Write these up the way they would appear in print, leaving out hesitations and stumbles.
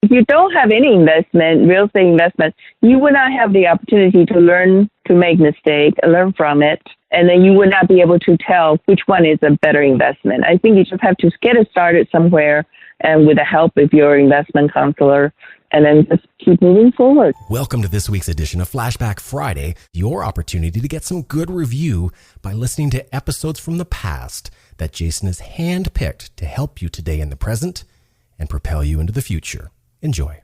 If you don't have any investment, real estate investment, you will not have the opportunity to learn to make mistakes, learn from it, and then you will not be able to tell which one is a better investment. I think you just have to get it started somewhere and with the help of your investment counselor, and then just keep moving forward. Welcome to this week's edition of FlashBack Friday, your opportunity to get some good review by listening to episodes from the past that Jason has handpicked to help you today in the present and propel you into the future. Enjoy.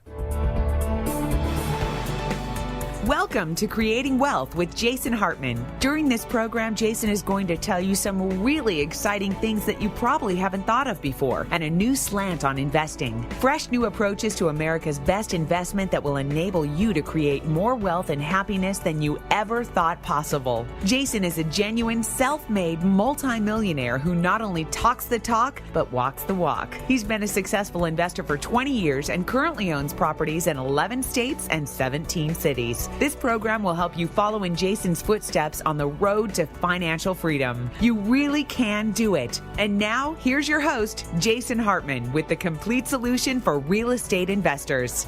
Welcome to Creating Wealth with Jason Hartman. During this program, Jason is going to tell you some really exciting things that you probably haven't thought of before and a new slant on investing. Fresh new approaches to America's best investment that will enable you to create more wealth and happiness than you ever thought possible. Jason is a genuine self-made multimillionaire who not only talks the talk, but walks the walk. He's been a successful investor for 20 years and currently owns properties in 11 states and 17 cities. This program will help you follow in Jason's footsteps on the road to financial freedom. You really can do it. And now, here's your host, Jason Hartman, with the complete solution for real estate investors.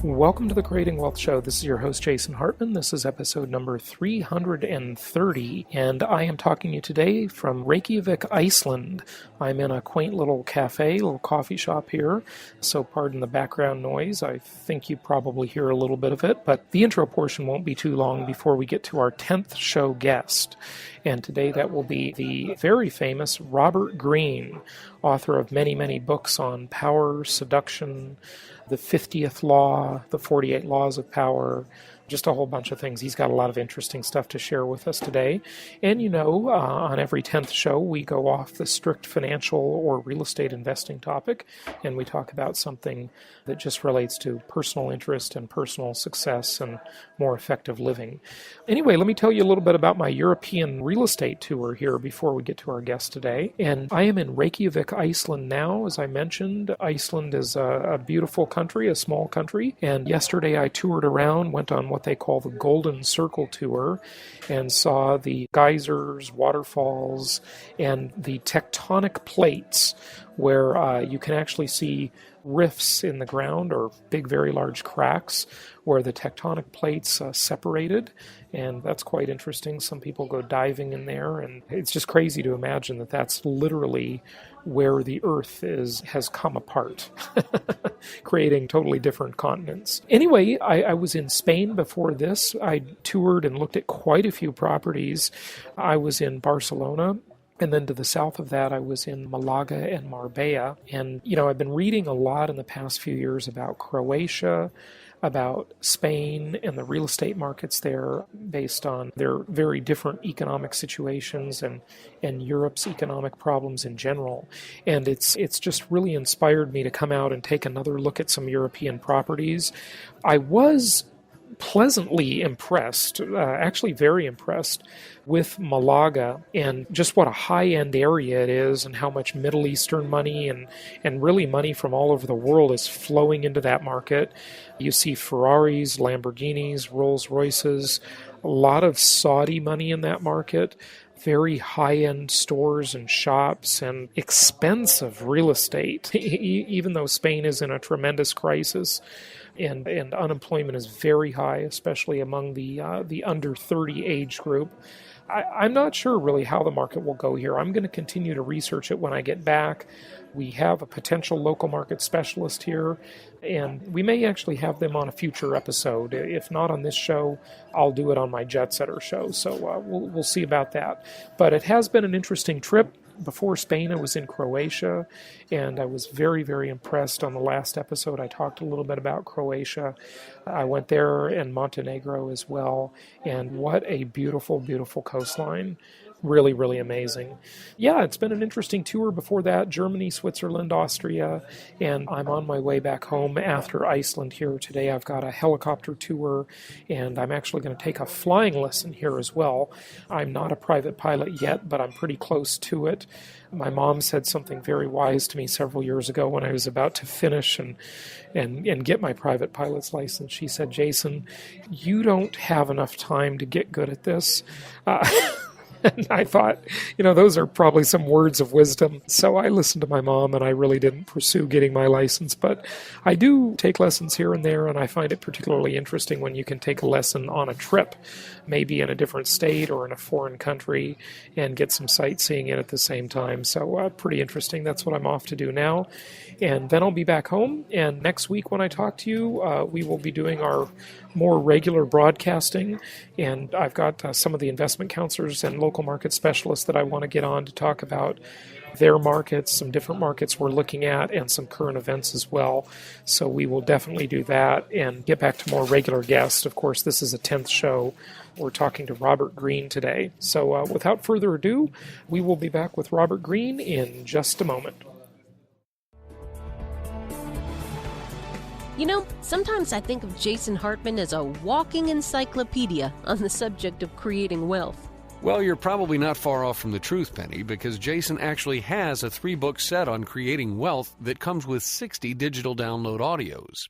Welcome to the Creating Wealth Show. This is your host, Jason Hartman. This is episode number 330, and I am talking to you today from Reykjavik, Iceland. I'm in a quaint little cafe, little coffee shop here, so pardon the background noise. I think you probably hear a little bit of it, but the intro portion won't be too long before we get to our 10th show guest. And today that will be the very famous Robert Greene, author of many, many books on power, seduction, the 50th Law, the 48 Laws of Power, just a whole bunch of things. He's got a lot of interesting stuff to share with us today. And you know, on every 10th show, we go off the strict financial or real estate investing topic, and we talk about something that just relates to personal interest and personal success and more effective living. Anyway, let me tell you a little bit about my European real estate tour here before we get to our guest today. And I am in Reykjavik, Iceland now. As I mentioned, Iceland is a beautiful country, a small country. And yesterday I toured around, went on what they call the Golden Circle Tour, and saw the geysers, waterfalls, and the tectonic plates where you can actually see rifts in the ground or big, very large cracks where the tectonic plates separated, and that's quite interesting. Some people go diving in there, and it's just crazy to imagine that that's literally where the Earth has come apart, creating totally different continents. Anyway, I was in Spain before this. I toured and looked at quite a few properties. I was in Barcelona. And then to the south of that, I was in Malaga and Marbella. And, you know, I've been reading a lot in the past few years about Croatia, about Spain and the real estate markets there based on their very different economic situations and Europe's economic problems in general. And it's just really inspired me to come out and take another look at some European properties. I was pleasantly impressed, actually very impressed with Malaga and just what a high-end area it is and how much Middle Eastern money and really money from all over the world is flowing into that market. You see Ferraris, Lamborghinis, Rolls Royces, a lot of Saudi money in that market, very high-end stores and shops and expensive real estate, even though Spain is in a tremendous crisis. And unemployment is very high, especially among the under 30 age group. I'm not sure really how the market will go here. I'm going to continue to research it when I get back. We have a potential local market specialist here, and we may actually have them on a future episode. If not on this show, I'll do it on my Jet Setter show. So we'll see about that. But it has been an interesting trip. Before Spain, I was in Croatia, and I was very, very impressed. On the last episode, I talked a little bit about Croatia. I went there and Montenegro as well, and what a beautiful, beautiful coastline. Really, really amazing. Yeah, it's been an interesting tour before that. Germany, Switzerland, Austria, and I'm on my way back home after Iceland here today. I've got a helicopter tour, and I'm actually going to take a flying lesson here as well. I'm not a private pilot yet, but I'm pretty close to it. My mom said something very wise to me several years ago when I was about to finish and get my private pilot's license. She said, Jason, you don't have enough time to get good at this. And I thought, those are probably some words of wisdom. So I listened to my mom, and I really didn't pursue getting my license. But I do take lessons here and there, and I find it particularly interesting when you can take a lesson on a trip, maybe in a different state or in a foreign country, and get some sightseeing in at the same time. So pretty interesting. That's what I'm off to do now. And then I'll be back home. And next week when I talk to you, we will be doing our more regular broadcasting. And I've got some of the investment counselors and local market specialists that I want to get on to talk about their markets, some different markets we're looking at, and some current events as well. So we will definitely do that and get back to more regular guests. Of course, this is a 10th show. We're talking to Robert Greene today. So without further ado, we will be back with Robert Greene in just a moment. Sometimes I think of Jason Hartman as a walking encyclopedia on the subject of creating wealth. Well, you're probably not far off from the truth, Penny, because Jason actually has a 3-book set on creating wealth that comes with 60 digital download audios.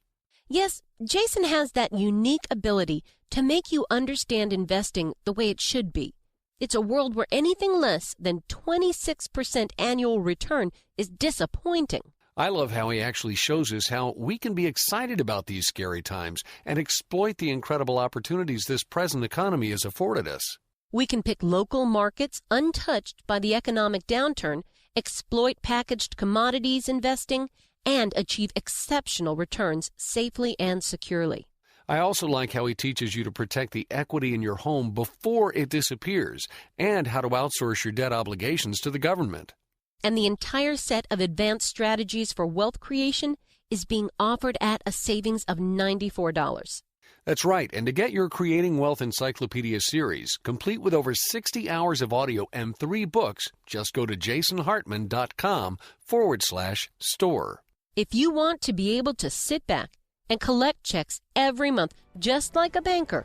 Yes, Jason has that unique ability to make you understand investing the way it should be. It's a world where anything less than 26% annual return is disappointing. I love how he actually shows us how we can be excited about these scary times and exploit the incredible opportunities this present economy has afforded us. We can pick local markets untouched by the economic downturn, exploit packaged commodities investing, and achieve exceptional returns safely and securely. I also like how he teaches you to protect the equity in your home before it disappears and how to outsource your debt obligations to the government. And the entire set of advanced strategies for wealth creation is being offered at a savings of $94. That's right, and to get your Creating Wealth Encyclopedia series, complete with over 60 hours of audio and 3 books, just go to jasonhartman.com/store. If you want to be able to sit back and collect checks every month, just like a banker,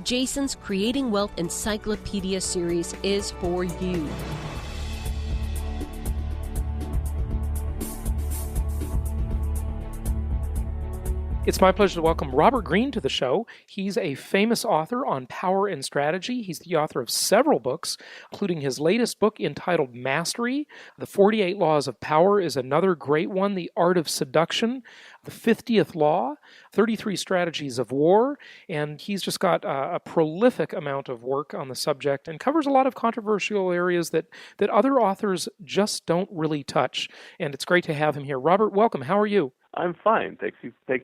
Jason's Creating Wealth Encyclopedia series is for you. It's my pleasure to welcome Robert Greene to the show. He's a famous author on power and strategy. He's the author of several books, including his latest book entitled Mastery. The 48 Laws of Power is another great one. The Art of Seduction, The 50th Law, 33 Strategies of War. And he's just got a prolific amount of work on the subject and covers a lot of controversial areas that other authors just don't really touch. And it's great to have him here. Robert, welcome. How are you? I'm fine. Thank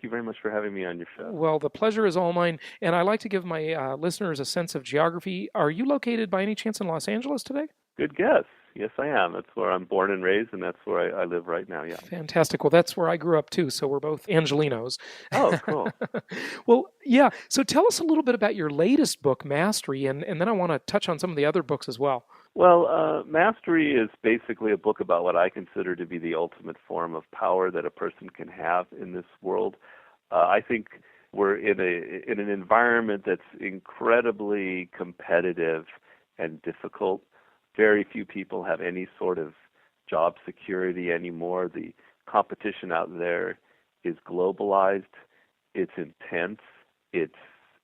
you very much for having me on your show. Well, the pleasure is all mine, and I like to give my listeners a sense of geography. Are you located by any chance in Los Angeles today? Good guess. Yes, I am. That's where I'm born and raised, and that's where I live right now, yeah. Fantastic. Well, that's where I grew up, too, so we're both Angelinos. Oh, cool. Well, yeah, so tell us a little bit about your latest book, Mastery, and then I want to touch on some of the other books as well. Well, Mastery is basically a book about what I consider to be the ultimate form of power that a person can have in this world. I think we're in an environment that's incredibly competitive and difficult. Very few people have any sort of job security anymore. The competition out there is globalized. It's intense. It's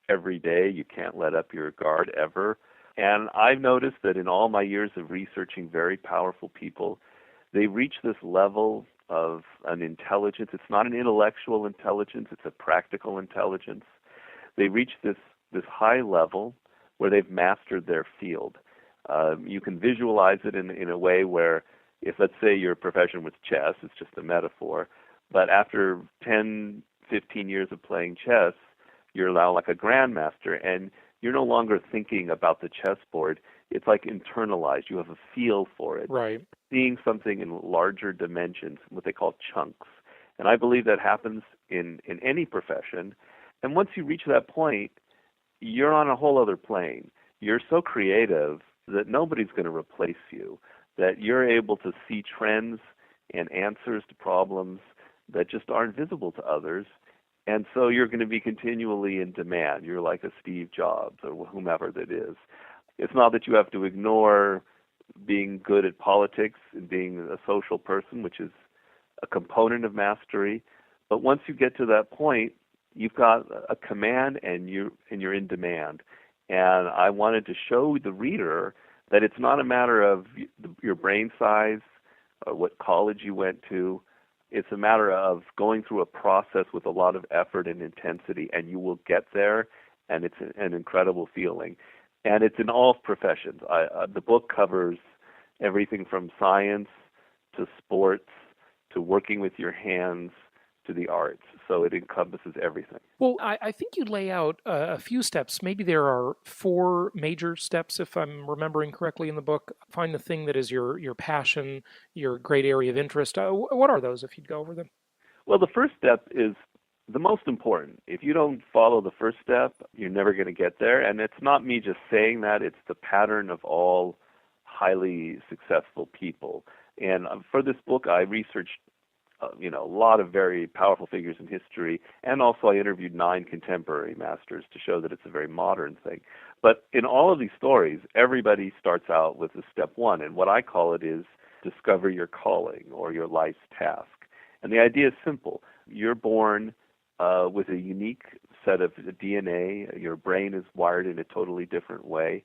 every day. You can't let up your guard ever. And I've noticed that in all my years of researching very powerful people, they reach this level of an intelligence. It's not an intellectual intelligence. It's a practical intelligence. They reach this high level where they've mastered their field. You can visualize it in a way where if, let's say, your profession was chess, it's just a metaphor, but after 10, 15 years of playing chess, you're now like a grandmaster, and you're no longer thinking about the chessboard. It's like internalized. You have a feel for it. Right. Seeing something in larger dimensions, what they call chunks. And I believe that happens in any profession. And once you reach that point, you're on a whole other plane. You're so creative that nobody's going to replace you, that you're able to see trends and answers to problems that just aren't visible to others. And so you're going to be continually in demand. You're like a Steve Jobs or whomever that is. It's not that you have to ignore being good at politics and being a social person, which is a component of mastery. But once you get to that point, you've got a command and you're in demand. And I wanted to show the reader that it's not a matter of your brain size or what college you went to. It's a matter of going through a process with a lot of effort and intensity, and you will get there, and it's an incredible feeling. And it's in all professions. The book covers everything from science to sports to working with your hands to the arts. So it encompasses everything. Well, I think you lay out a few steps. Maybe there are 4 major steps, if I'm remembering correctly in the book. Find the thing that is your passion, your great area of interest. What are those, if you'd go over them? Well, the first step is the most important. If you don't follow the first step, you're never going to get there. And it's not me just saying that. It's the pattern of all highly successful people. And for this book, I researched a lot of very powerful figures in history, and also I interviewed 9 contemporary masters to show that it's a very modern thing. But in all of these stories, everybody starts out with a step 1, and what I call it is discover your calling or your life's task. And the idea is simple. You're born with a unique set of DNA. Your brain is wired in a totally different way.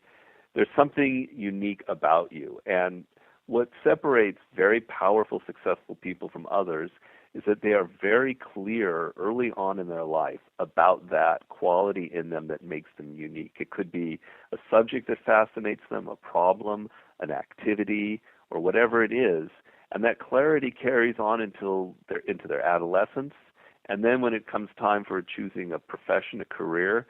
There's something unique about you, and what separates very powerful, successful people from others is that they are very clear early on in their life about that quality in them that makes them unique. It could be a subject that fascinates them, a problem, an activity, or whatever it is, and that clarity carries on into their adolescence. And then when it comes time for choosing a profession, a career,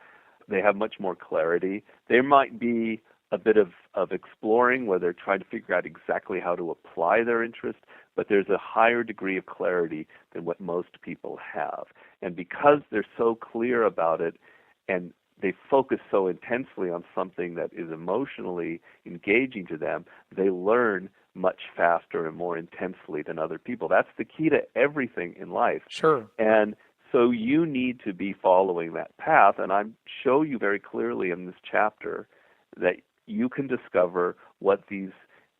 they have much more clarity. There might be a bit of exploring where they're trying to figure out exactly how to apply their interest, but there's a higher degree of clarity than what most people have. And because they're so clear about it and they focus so intensely on something that is emotionally engaging to them, they learn much faster and more intensely than other people. That's the key to everything in life. Sure. And so you need to be following that path, and I show you very clearly in this chapter that you can discover what these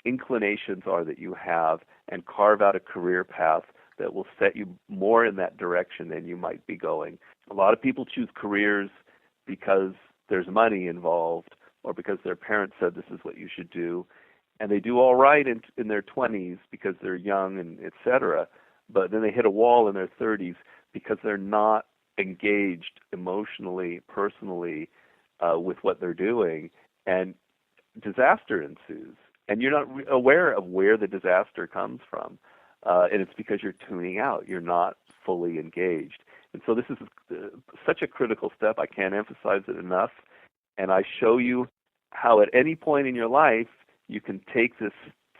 inclinations are that you have and carve out a career path that will set you more in that direction than you might be going. A lot of people choose careers because there's money involved or because their parents said this is what you should do, and they do all right in their 20s because they're young and et cetera, but then they hit a wall in their 30s because they're not engaged emotionally, personally with what they're doing, and disaster ensues, and you're not aware of where the disaster comes from, and it's because you're tuning out. You're not fully engaged. And so this is such a critical step. I can't emphasize it enough. And I show you how at any point in your life you can take this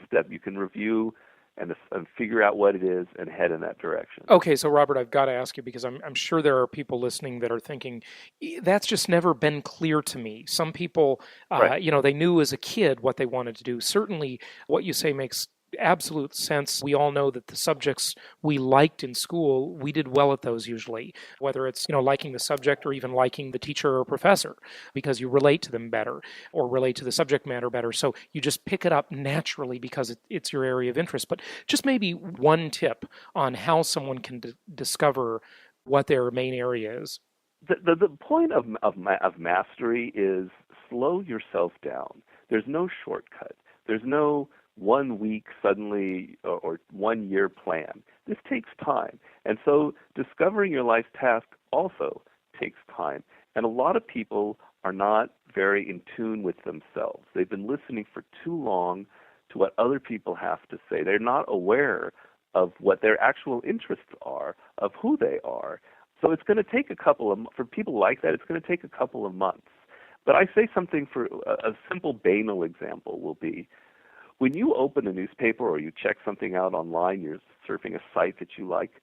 step. You can review and figure out what it is and head in that direction. Okay, so Robert, I've got to ask you, because I'm sure there are people listening that are thinking, that's just never been clear to me. Some people, Right. They knew as a kid what they wanted to do. Certainly what you say makes absolute sense. We all know that the subjects we liked in school, we did well at those usually, whether it's, liking the subject or even liking the teacher or professor, because you relate to them better or relate to the subject matter better. So you just pick it up naturally because it's your area of interest. But just maybe one tip on how someone can discover what their main area is. The point of mastery is slow yourself down. There's no shortcut. There's no 1 week suddenly or 1 year plan. This takes time. And so discovering your life's task also takes time. And a lot of people are not very in tune with themselves. They've been listening for too long to what other people have to say. They're not aware of what their actual interests are, of who they are. So it's going to take for people like that, it's going to take a couple of months. But I say something for a simple banal example will be, when you open a newspaper or you check something out online, you're surfing a site that you like,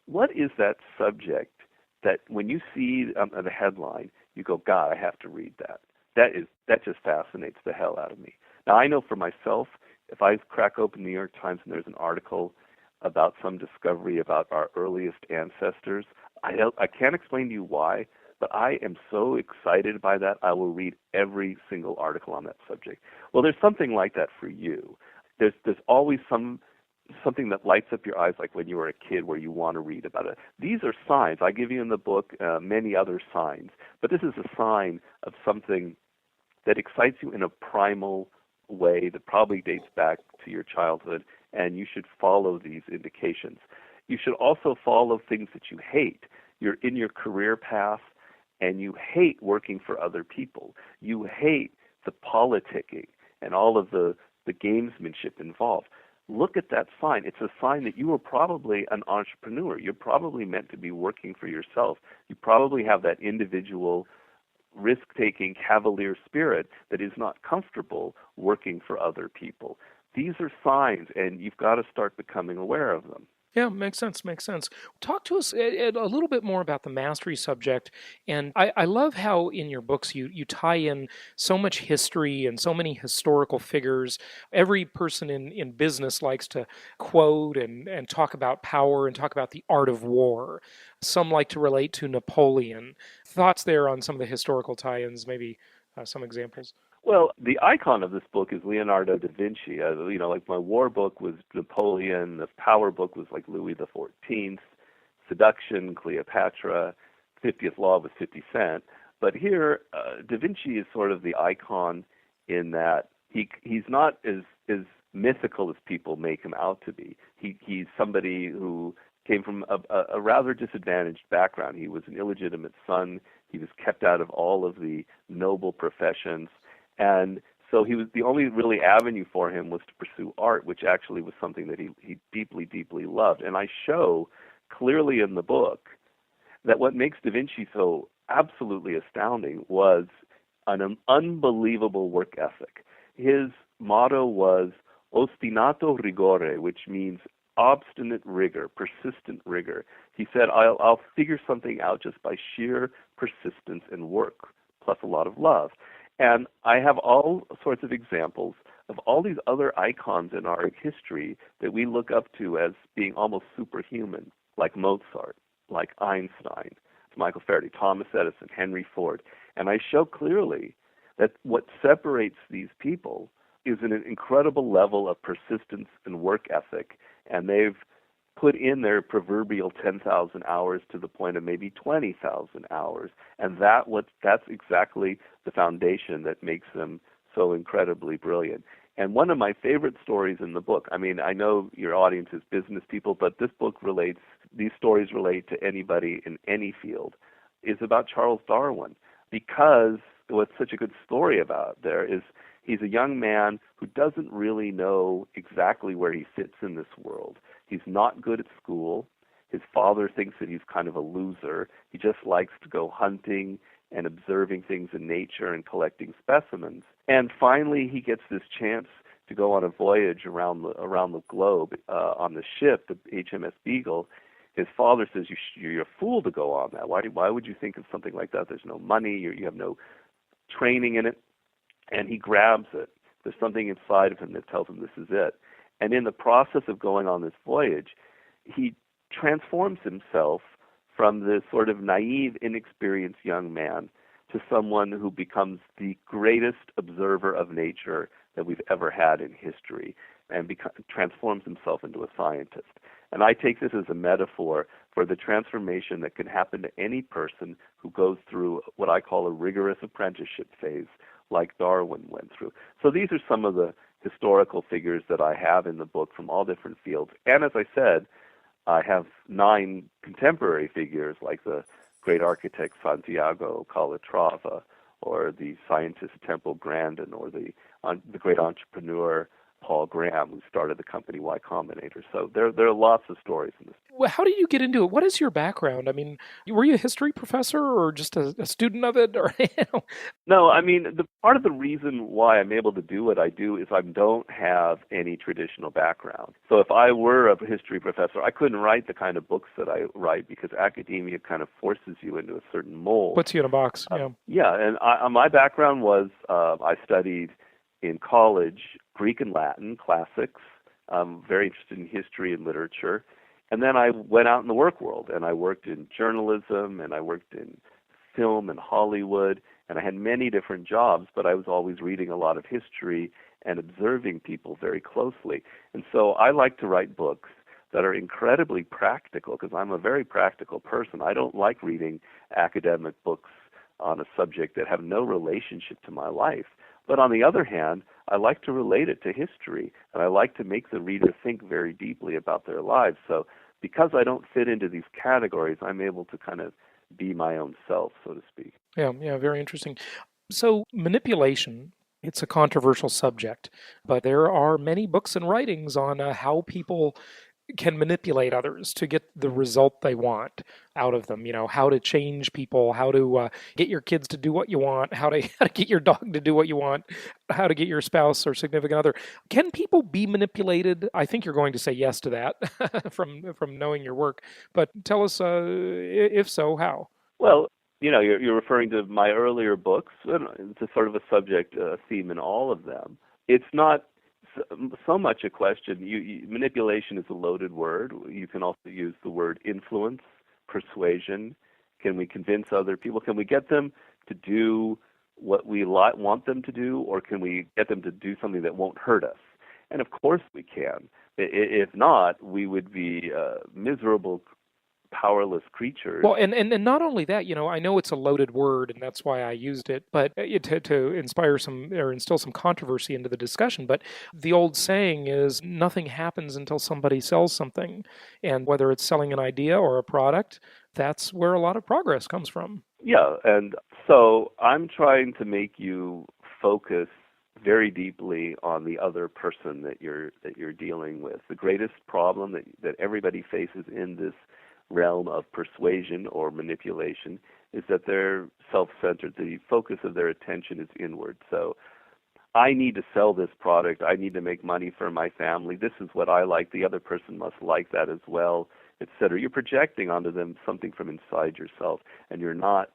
what is that subject that when you see the headline, you go, God, I have to read that. That just fascinates the hell out of me. Now, I know for myself, if I crack open the New York Times and there's an article about some discovery about our earliest ancestors, I can't explain to you why, but I am so excited by that, I will read every single article on that subject. Well, there's something like that for you. There's always something that lights up your eyes, like when you were a kid, where you want to read about it. These are signs. I give you in the book many other signs, but this is a sign of something that excites you in a primal way that probably dates back to your childhood, and you should follow these indications. You should also follow things that you hate. You're in your career path, and you hate working for other people. You hate the politicking and all of the gamesmanship involved. Look at that sign. It's a sign that you are probably an entrepreneur. You're probably meant to be working for yourself. You probably have that individual, risk-taking, cavalier spirit that is not comfortable working for other people. These are signs, and you've got to start becoming aware of them. Yeah, makes sense. Talk to us a little bit more about the mastery subject. And I love how in your books you tie in so much history and so many historical figures. Every person in business likes to quote and talk about power and talk about the art of war. Some like to relate to Napoleon. Thoughts there on some of the historical tie-ins, maybe some examples? Well, the icon of this book is Leonardo da Vinci. Like my war book was Napoleon, the power book was like Louis XIV, Seduction, Cleopatra, 50th Law was 50 Cent. But here, da Vinci is sort of the icon in that he's not as mythical as people make him out to be. He's somebody who came from a rather disadvantaged background. He was an illegitimate son. He was kept out of all of the noble professions. And so he was the only really avenue for him was to pursue art, which actually was something that he deeply, deeply loved. And I show clearly in the book that what makes Da Vinci so absolutely astounding was an unbelievable work ethic. His motto was ostinato rigore, which means obstinate rigor, persistent rigor. He said, I'll figure something out just by sheer persistence and work, plus a lot of love. And I have all sorts of examples of all these other icons in our history that we look up to as being almost superhuman, like Mozart, like Einstein, Michael Faraday, Thomas Edison, Henry Ford. And I show clearly that what separates these people is an incredible level of persistence and work ethic, and they've put in their proverbial 10,000 hours to the point of maybe 20,000 hours, and that's exactly the foundation that makes them so incredibly brilliant. And one of my favorite stories in the book, I mean, I know your audience is business people, but these stories relate to anybody in any field, is about Charles Darwin, because what's such a good story about there is he's a young man who doesn't really know exactly where he fits in this world. He's not good at school. His father thinks that he's kind of a loser. He just likes to go hunting and observing things in nature and collecting specimens. And finally, he gets this chance to go on a voyage around the globe on the ship, the HMS Beagle. His father says, you're a fool to go on that. Why would you think of something like that? There's no money. You have no training in it. And he grabs it. There's something inside of him that tells him this is it. And in the process of going on this voyage, he transforms himself from this sort of naive, inexperienced young man to someone who becomes the greatest observer of nature that we've ever had in history, and transforms himself into a scientist. And I take this as a metaphor for the transformation that can happen to any person who goes through what I call a rigorous apprenticeship phase, like Darwin went through. So these are some of the historical figures that I have in the book from all different fields. And as I said, I have 9 contemporary figures like the great architect Santiago Calatrava, or the scientist Temple Grandin, or the great entrepreneur Paul Graham, who started the company Y Combinator. So there are lots of stories in this. Well, how did you get into it? What is your background? I mean, were you a history professor or just a student of it? Or No, I mean, part of the reason why I'm able to do what I do is I don't have any traditional background. So if I were a history professor, I couldn't write the kind of books that I write because academia kind of forces you into a certain mold. Puts you in a box, yeah. Yeah, and my background was I studied in college Greek and Latin, classics. I'm very interested in history and literature. And then I went out in the work world, and I worked in journalism, and I worked in film and Hollywood, and I had many different jobs, but I was always reading a lot of history and observing people very closely. And so I like to write books that are incredibly practical, because I'm a very practical person. I don't like reading academic books on a subject that have no relationship to my life. But on the other hand, I like to relate it to history, and I like to make the reader think very deeply about their lives. So because I don't fit into these categories, I'm able to kind of be my own self, so to speak. Yeah, very interesting. So manipulation, it's a controversial subject, but there are many books and writings on how people can manipulate others to get the result they want out of them. How to change people, how to get your kids to do what you want, how to get your dog to do what you want, how to get your spouse or significant other. Can people be manipulated? I think you're going to say yes to that from knowing your work. But tell us, if so, how? Well, you're referring to my earlier books. It's a sort of a subject, a theme in all of them. It's not so much a question. Manipulation is a loaded word. You can also use the word influence, persuasion. Can we convince other people? Can we get them to do what we want them to do, or can we get them to do something that won't hurt us? And of course we can. If not, we would be miserable, powerless creatures. Well, and not only that, I know it's a loaded word, and that's why I used it, but to inspire some or instill some controversy into the discussion. But the old saying is, nothing happens until somebody sells something, and whether it's selling an idea or a product, that's where a lot of progress comes from. Yeah, and so I'm trying to make you focus very deeply on the other person that you're dealing with. The greatest problem that everybody faces in this realm of persuasion or manipulation is that they're self-centered. The focus of their attention is inward. So I need to sell this product. I need to make money for my family. This is what I like. The other person must like that as well, etc. You're projecting onto them something from inside yourself, and you're not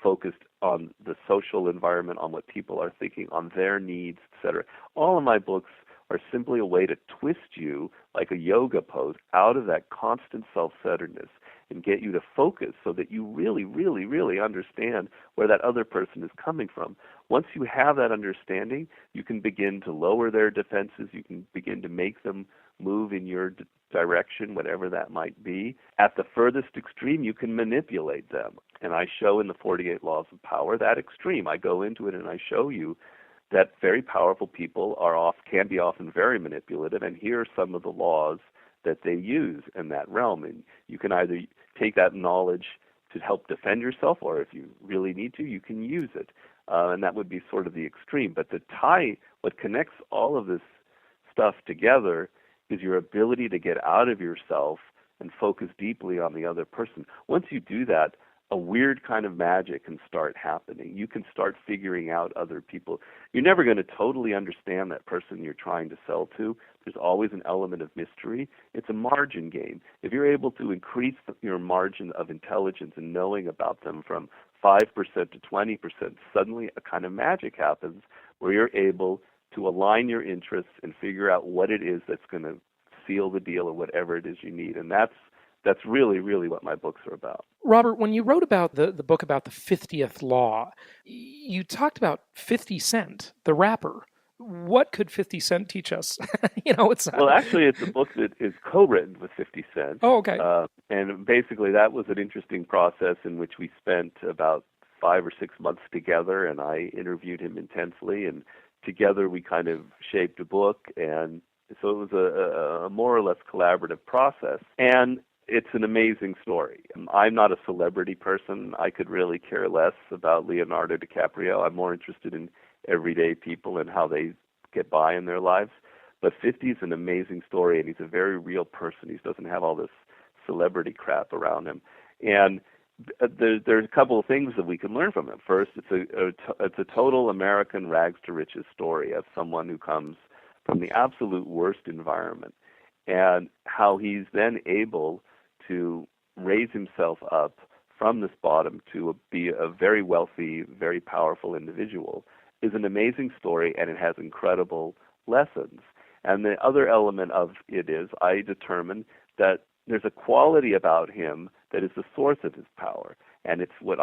focused on the social environment, on what people are thinking, on their needs, etc. All of my books are simply a way to twist you like a yoga pose out of that constant self-centeredness and get you to focus so that you really, really, really understand where that other person is coming from. Once you have that understanding, you can begin to lower their defenses. You can begin to make them move in your direction, whatever that might be. At the furthest extreme, you can manipulate them. And I show in the 48 Laws of Power that extreme. I go into it and I show you that very powerful people can be often very manipulative, and here are some of the laws that they use in that realm. And you can either take that knowledge to help defend yourself, or if you really need to, you can use it. And that would be sort of the extreme. But what connects all of this stuff together is your ability to get out of yourself and focus deeply on the other person. Once you do that, a weird kind of magic can start happening. You can start figuring out other people. You're never going to totally understand that person you're trying to sell to. There's always an element of mystery. It's a margin game. If you're able to increase your margin of intelligence and knowing about them from 5% to 20%, suddenly a kind of magic happens where you're able to align your interests and figure out what it is that's going to seal the deal or whatever it is you need. And that's really, really what my books are about. Robert, when you wrote about the book about the 50th law, you talked about 50 Cent, the rapper. What could 50 Cent teach us? Well, actually, it's a book that is co-written with 50 Cent. Oh, okay. And basically, that was an interesting process in which we spent about 5 or 6 months together, and I interviewed him intensely, and together we kind of shaped a book, and so it was a more or less collaborative process. And it's an amazing story. I'm not a celebrity person. I could really care less about Leonardo DiCaprio. I'm more interested in everyday people and how they get by in their lives. But 50 is an amazing story, and he's a very real person. He doesn't have all this celebrity crap around him. And there's a couple of things that we can learn from him. First, it's a total American rags to riches story of someone who comes from the absolute worst environment, and how he's then able to raise himself up from this bottom to be a very wealthy, very powerful individual. is an amazing story, and it has incredible lessons. And the other element of it is I determined that there's a quality about him that is the source of his power, and it's what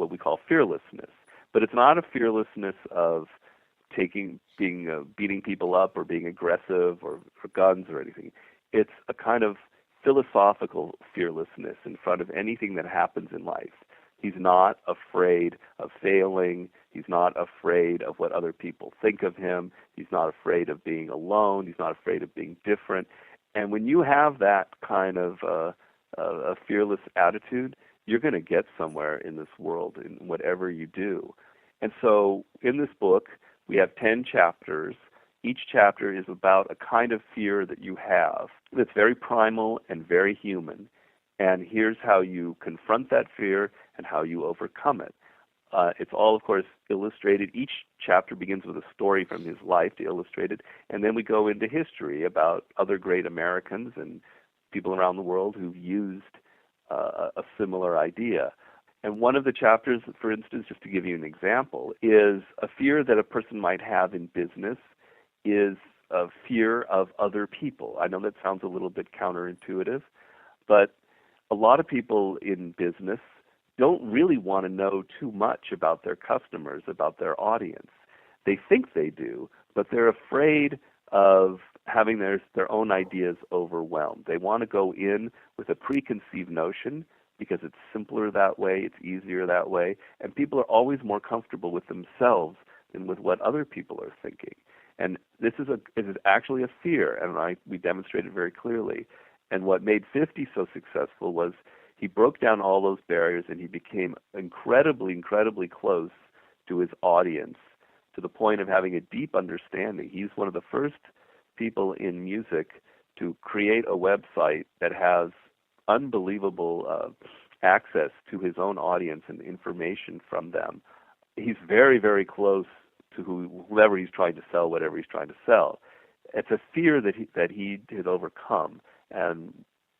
we call fearlessness. But it's not a fearlessness of beating people up or being aggressive or for guns or anything. It's a kind of philosophical fearlessness in front of anything that happens in life. He's not afraid of failing. He's not afraid of what other people think of him. He's not afraid of being alone. He's not afraid of being different. And when you have that kind of a fearless attitude, you're going to get somewhere in this world in whatever you do. And so in this book, we have 10 chapters. Each chapter is about a kind of fear that you have that's very primal and very human. And here's how you confront that fear and how you overcome it. It's all, of course, illustrated. Each chapter begins with a story from his life to illustrate it. And then we go into history about other great Americans and people around the world who've used a similar idea. And one of the chapters, for instance, just to give you an example, is a fear that a person might have in business is a fear of other people. I know that sounds a little bit counterintuitive, but a lot of people in business don't really want to know too much about their customers, about their audience. They think they do, but they're afraid of having their own ideas overwhelmed. They want to go in with a preconceived notion because it's simpler that way, it's easier that way, and people are always more comfortable with themselves than with what other people are thinking. And this is actually a fear, and we demonstrated very clearly. And what made 50 so successful was he broke down all those barriers, and he became incredibly, incredibly close to his audience, to the point of having a deep understanding. He's one of the first people in music to create a website that has unbelievable access to his own audience and information from them. He's very, very close to whoever he's trying to sell, whatever he's trying to sell. It's a fear that he had overcome, and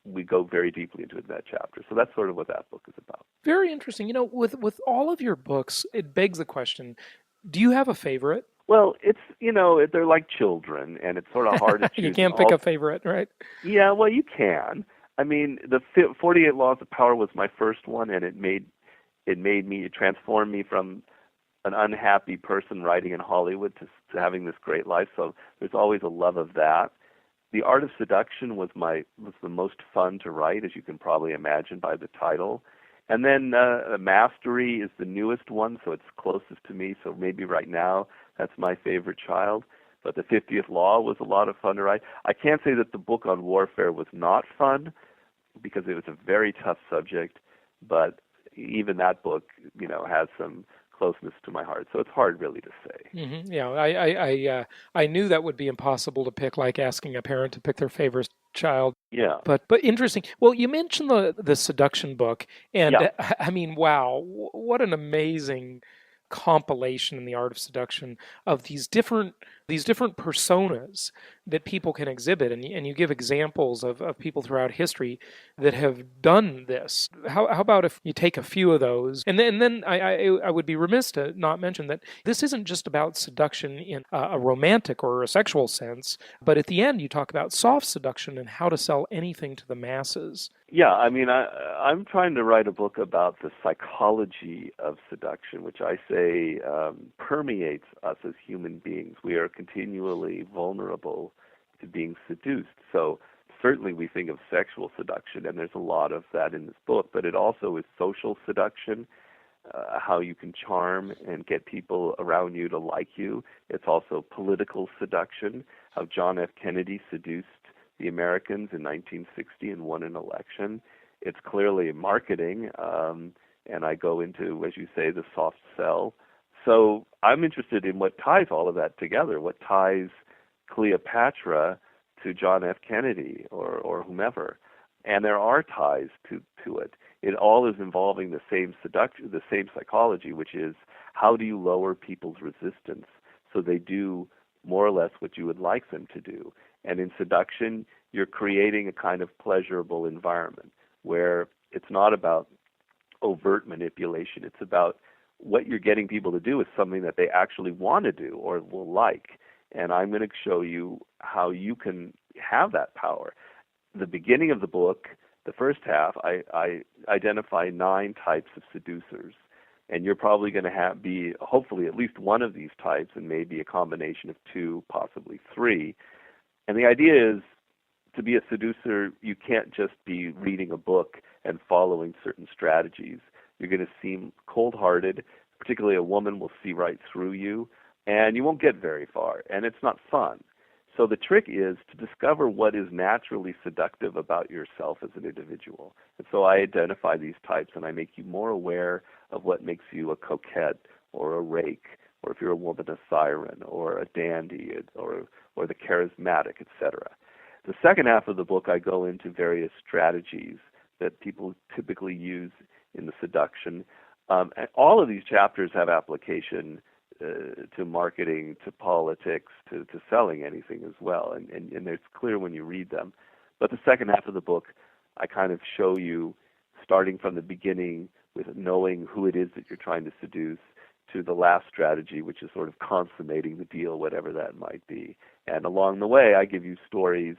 we go very deeply into it in that chapter. So that's sort of what that book is about. Very interesting. You know, with all of your books, it begs the question, do you have a favorite? Well, they're like children, and it's sort of hard to choose. You can't pick a favorite, right? Yeah, well, you can. I mean, the 48 Laws of Power was my first one, and it transformed me from an unhappy person writing in Hollywood to having this great life. So there's always a love of that. The Art of Seduction was the most fun to write, as you can probably imagine by the title. And then Mastery is the newest one, so it's closest to me. So maybe right now that's my favorite child. But the 50th Law was a lot of fun to write. I can't say that the book on warfare was not fun, because it was a very tough subject. But even that book, has some closeness to my heart. So it's hard really to say. Mm-hmm. Yeah, I knew that would be impossible to pick, like asking a parent to pick their favorite child. Yeah. But interesting. Well, you mentioned the seduction book, and yeah. I mean, wow, what an amazing compilation in the Art of Seduction of these different personas that people can exhibit, and you give examples of people throughout history that have done this. How about if you take a few of those, and then I would be remiss to not mention that this isn't just about seduction in a romantic or a sexual sense, but at the end you talk about soft seduction and how to sell anything to the masses. Yeah, I mean, I'm trying to write a book about the psychology of seduction, which I say permeates us as human beings. We are continually vulnerable to being seduced. So certainly we think of sexual seduction, and there's a lot of that in this book, but it also is social seduction, how you can charm and get people around you to like you. It's also political seduction, how John F. Kennedy seduced the Americans in 1960 and won an election. It's clearly marketing, and I go into, as you say, the soft sell. So I'm interested in what ties all of that together, what ties Cleopatra to John F. Kennedy or whomever. And there are ties to it. It all is involving the same seduction, the same psychology, which is how do you lower people's resistance so they do more or less what you would like them to do. And in seduction, you're creating a kind of pleasurable environment where it's not about overt manipulation. It's about what you're getting people to do is something that they actually want to do or will like. And I'm going to show you how you can have that power. The beginning of the book, the first half, I identify 9 types of seducers. And you're probably going to be hopefully at least one of these types, and maybe a combination of 2, possibly 3. And the idea is, to be a seducer, you can't just be reading a book and following certain strategies. You're going to seem cold-hearted. Particularly a woman will see right through you, and you won't get very far, and it's not fun. So the trick is to discover what is naturally seductive about yourself as an individual. And so I identify these types, and I make you more aware of what makes you a coquette or a rake, or if you're a woman, a siren, or a dandy, or the charismatic, etc. The second half of the book, I go into various strategies that people typically use in the seduction. And all of these chapters have application to marketing, to politics, to selling anything as well. And it's clear when you read them. But the second half of the book, I kind of show you, starting from the beginning with knowing who it is that you're trying to seduce, to the last strategy, which is sort of consummating the deal, whatever that might be. And along the way, I give you stories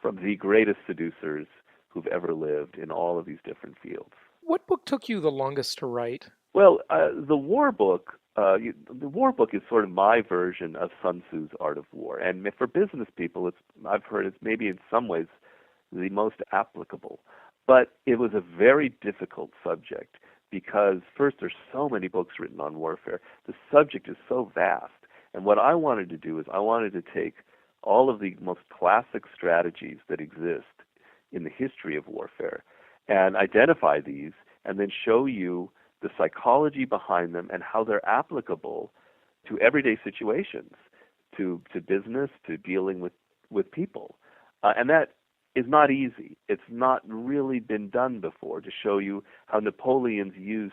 from the greatest seducers who've ever lived in all of these different fields. What book took you the longest to write? Well, the war book is sort of my version of Sun Tzu's Art of War. And for business people, I've heard it's maybe in some ways the most applicable. But it was a very difficult subject because, first, there's so many books written on warfare. The subject is so vast. And what I wanted to do is I wanted to take all of the most classic strategies that exist in the history of warfare and identify these and then show you the psychology behind them and how they're applicable to everyday situations, to business, to dealing with people. And that is not easy. It's not really been done before, to show you how Napoleon's use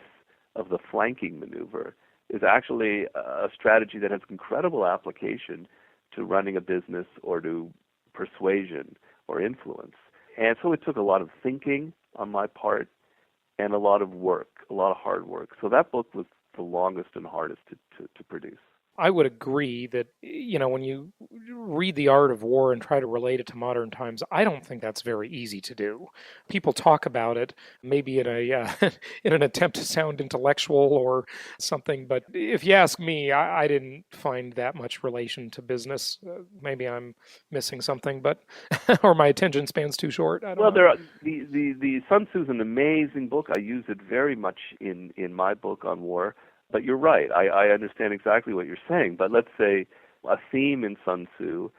of the flanking maneuver is actually a strategy that has incredible application to running a business or to persuasion or influence. And so it took a lot of thinking on my part and a lot of work, a lot of hard work. So that book was the longest and hardest to produce. I would agree that, when you read The Art of War and try to relate it to modern times, I don't think that's very easy to do. People talk about it, maybe in in an attempt to sound intellectual or something, but if you ask me, I didn't find that much relation to business. Maybe I'm missing something, but or my attention span's too short. I don't know. The Sun Tzu is an amazing book. I use it very much in my book on war. But you're right. I understand exactly what you're saying. But let's say a theme in Sun Tzu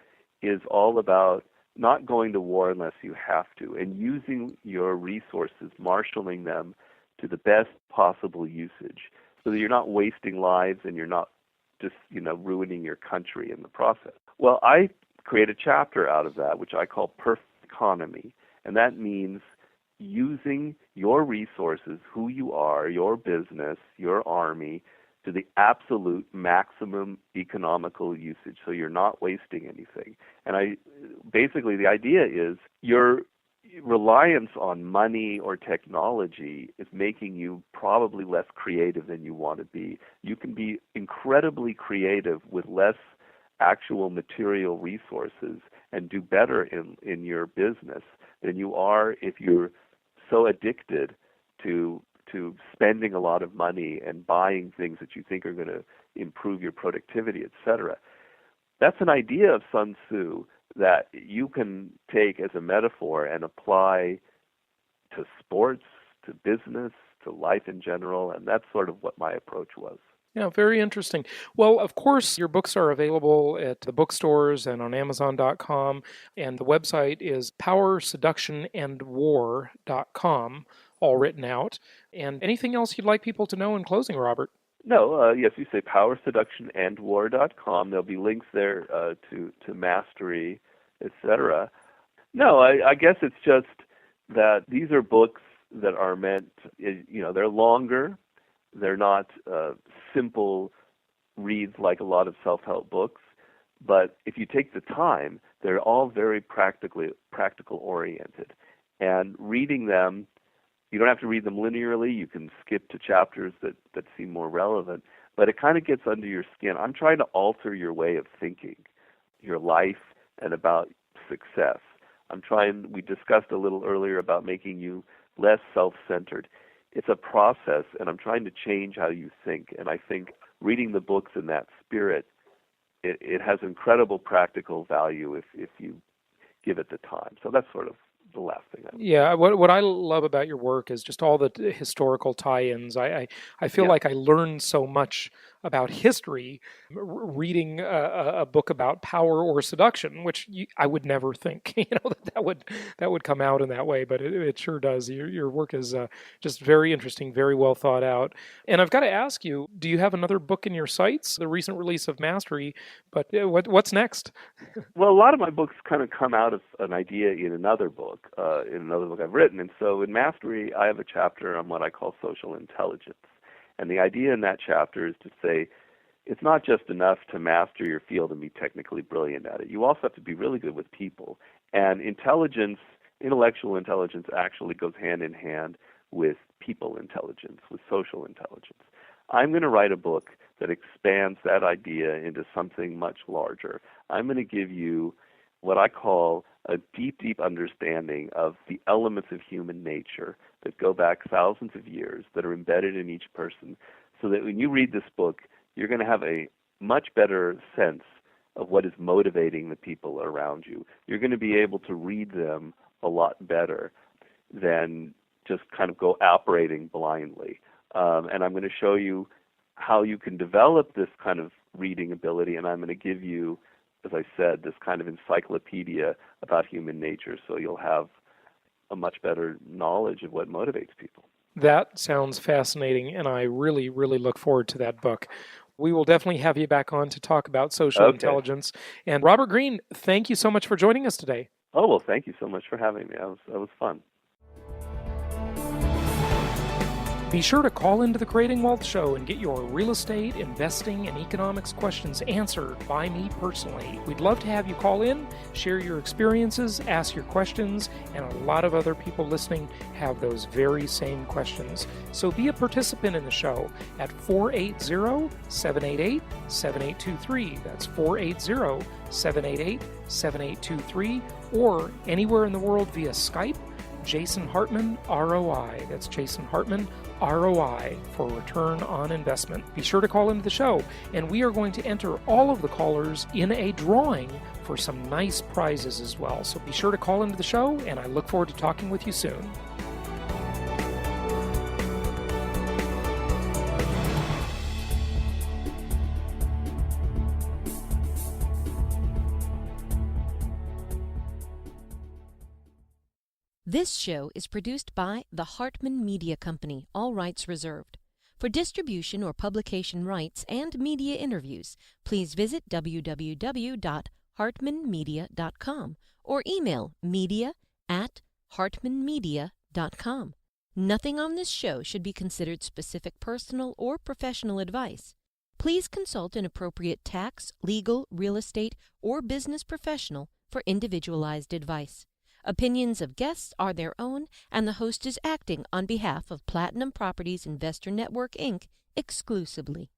is all about not going to war unless you have to, and using your resources, marshaling them to the best possible usage, so that you're not wasting lives and you're not just ruining your country in the process. Well, I create a chapter out of that, which I call Perfect Economy, and that means using your resources, who you are, your business, your army, to the absolute maximum economical usage, so you're not wasting anything. And basically the idea is your reliance on money or technology is making you probably less creative than you want to be. You can be incredibly creative with less actual material resources and do better in your business than you are if you're so addicted to spending a lot of money and buying things that you think are going to improve your productivity, etc. That's an idea of Sun Tzu that you can take as a metaphor and apply to sports, to business, to life in general, and that's sort of what my approach was. Yeah, very interesting. Well, of course, your books are available at the bookstores and on Amazon.com, and the website is powerseductionandwar.com, all written out. And anything else you'd like people to know in closing, Robert? No, yes, you say powerseductionandwar.com. There'll be links there to mastery, etc. No, I guess it's just that these are books that are meant, they're longer. They're not simple reads like a lot of self-help books, but if you take the time, they're all very practical oriented. And reading them, You don't have to read them linearly. You can skip to chapters that seem more relevant, but it kind of gets under your skin. I'm trying to alter your way of thinking, your life, and about success. We discussed a little earlier about making you less self-centered. It's a process, and I'm trying to change how you think. And I think reading the books in that spirit, it has incredible practical value if you give it the time. So that's sort of the last thing. Yeah, what I love about your work is just all the historical tie-ins. I feel like I learned so much about history reading a book about power or seduction, which I would never think that would come out in that way, but it sure does. Your work is just very interesting, very well thought out. And I've got to ask you, do you have another book in your sights? The recent release of Mastery, but what's next? Well, a lot of my books kind of come out of an idea in another book I've written. And so in Mastery, I have a chapter on what I call social intelligence. And the idea in that chapter is to say it's not just enough to master your field and be technically brilliant at it. You also have to be really good with people. And intellectual intelligence actually goes hand in hand with people intelligence, with social intelligence. I'm going to write a book that expands that idea into something much larger. I'm going to give you what I call a deep, deep understanding of the elements of human nature that go back thousands of years, that are embedded in each person, so that when you read this book, you're going to have a much better sense of what is motivating the people around you. You're going to be able to read them a lot better than just kind of go operating blindly. And I'm going to show you how you can develop this kind of reading ability, and I'm going to give you, as I said, this kind of encyclopedia about human nature, so you'll have a much better knowledge of what motivates people. That sounds fascinating, and I really, really look forward to that book. We will definitely have you back on to talk about social intelligence. And Robert Greene, thank you so much for joining us today. Oh, well, thank you so much for having me. That was fun. Be sure to call into the Creating Wealth Show and get your real estate, investing, and economics questions answered by me personally. We'd love to have you call in, share your experiences, ask your questions, and a lot of other people listening have those very same questions. So be a participant in the show at 480-788-7823. That's 480-788-7823, or anywhere in the world via Skype. Jason Hartman, ROI. That's Jason Hartman, ROI, for return on investment. Be sure to call into the show, and we are going to enter all of the callers in a drawing for some nice prizes as well. So be sure to call into the show, and I look forward to talking with you soon. This show is produced by the Hartman Media Company, all rights reserved. For distribution or publication rights and media interviews, please visit www.hartmanmedia.com or email media@hartmanmedia.com. Nothing on this show should be considered specific personal or professional advice. Please consult an appropriate tax, legal, real estate, or business professional for individualized advice. Opinions of guests are their own, and the host is acting on behalf of Platinum Properties Investor Network, Inc. exclusively.